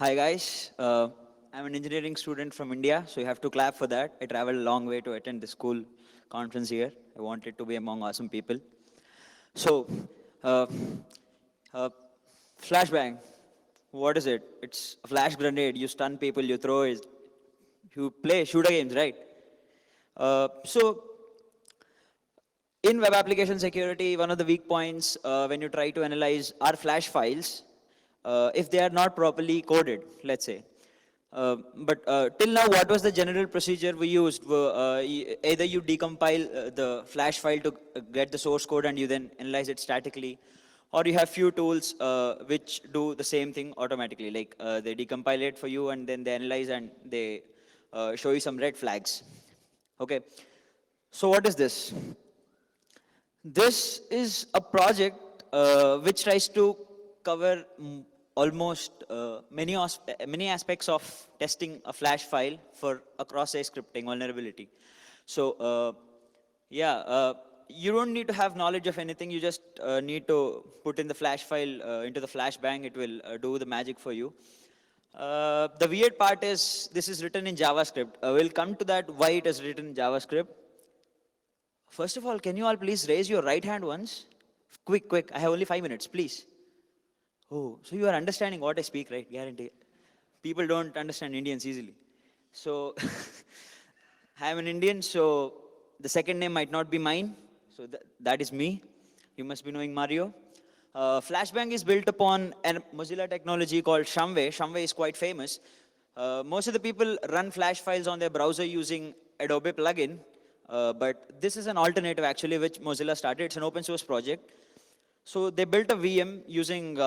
Hi guys, I'm an engineering student from India, so you have to clap for that. I traveled a long way to attend the school conference here. I wanted to be among awesome people. So, uh, uh, flashbang, what is it? It's a flash grenade. You stun people, you throw it, you play shooter games, right? So, in web application security, one of the weak points when you try to analyze our flash files, if they are not properly coded, let's say. But till now, what was the general procedure we used? Either you decompile the flash file to get the source code and you then analyze it statically, or you have few tools which do the same thing automatically. Like they decompile it for you and then they analyze and they show you some red flags. Okay. So what is this? This is a project which tries to cover almost many aspects of testing a flash file for a cross-site scripting vulnerability. So yeah, you don't need to have knowledge of anything. You just need to put in the flash file into the flashbang. It will do the magic for you. The weird part is this is written in JavaScript. We'll come to that why it is written in JavaScript. First of all, can you all please raise your right hand once? Quick, quick. I have only 5 minutes, please. Oh, so you are understanding what I speak, right? Guarantee. People don't understand Indians easily. So, I am an Indian, so the second name might not be mine. So that is me. You must be knowing Mario. Flashbang is built upon a Mozilla technology called Shumway. Shumway is quite famous. Most of the people run flash files on their browser using Adobe plugin, but this is an alternative actually which Mozilla started. It's an open source project. So they built a VM using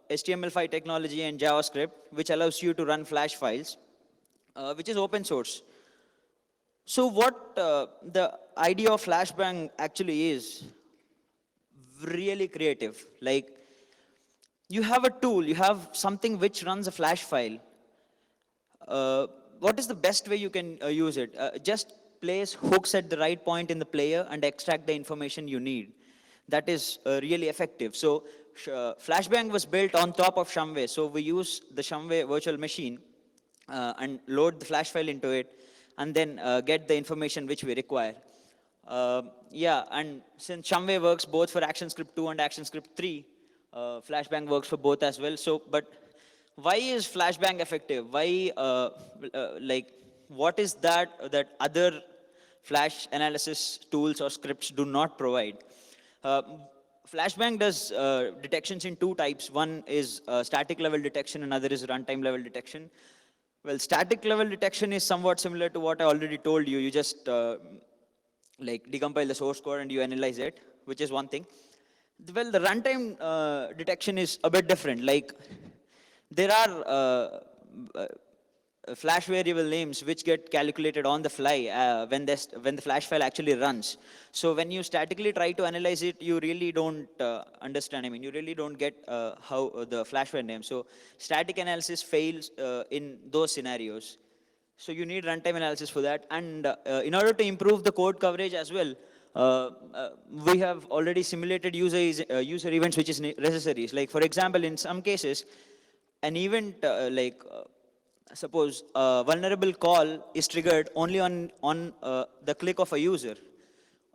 HTML5 technology and JavaScript, which allows you to run flash files, which is open source. So what the idea of flashbang actually is really creative. Like you have a tool, you have something which runs a flash file. What is the best way you can use it? Just place hooks at the right point in the player and extract the information you need. That is really effective. So Flashbang was built on top of Shumway. So we use the Shumway virtual machine and load the flash file into it and then get the information which we require. Yeah, and since Shumway works both for ActionScript 2 and ActionScript 3, Flashbang works for both as well. So, but why is Flashbang effective? Why, like, what is that other flash analysis tools or scripts do not provide? Uh, Flashbang does detections in two types. One is static level detection, another is runtime level detection. Well, static level detection is somewhat similar to what I already told you. You just like decompile the source code and you analyze it, which is one thing. Well, the runtime detection is a bit different. Like there are uh, flash variable names which get calculated on the fly when the flash file actually runs. So when you statically try to analyze it, you really don't understand. I mean, you really don't get how the flash file name. So static analysis fails in those scenarios. So you need runtime analysis for that. And in order to improve the code coverage as well, we have already simulated user events which is necessary. Like for example, in some cases, an event suppose a vulnerable call is triggered only on the click of a user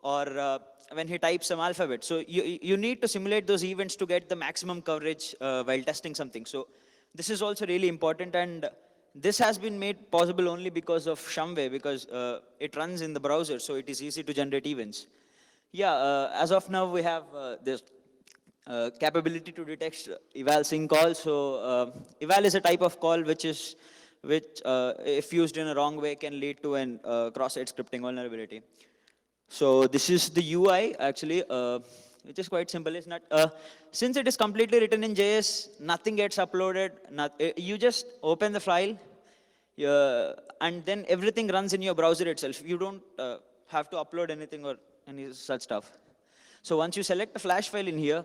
or when he types some alphabet. So you need to simulate those events to get the maximum coverage while testing something. So this is also really important, and this has been made possible only because of Shumway, because it runs in the browser, so it is easy to generate events. Yeah, as of now, we have this capability to detect eval sync calls. So eval is a type of call which if used in a wrong way, can lead to an cross-site scripting vulnerability. So this is the UI actually, which is quite simple. It's not since it is completely written in JS, nothing gets uploaded. You just open the file, and then everything runs in your browser itself. You don't have to upload anything or any such stuff. So once you select a flash file in here,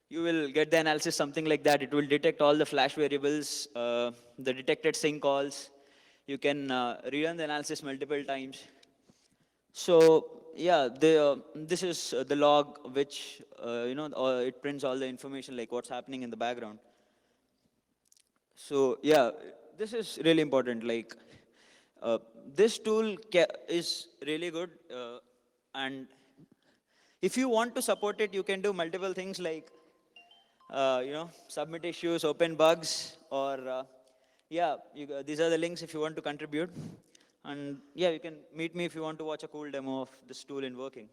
you will get the analysis something like that. It will detect all the flash variables, the detected sync calls. You can rerun the analysis multiple times. So yeah, this is the log which it prints all the information like what's happening in the background. So yeah, this is really important. Like uh, this tool is really good, and if you want to support it, you can do multiple things like submit issues, open bugs, or yeah, these are the links if you want to contribute. And yeah, you can meet me if you want to watch a cool demo of this tool in working.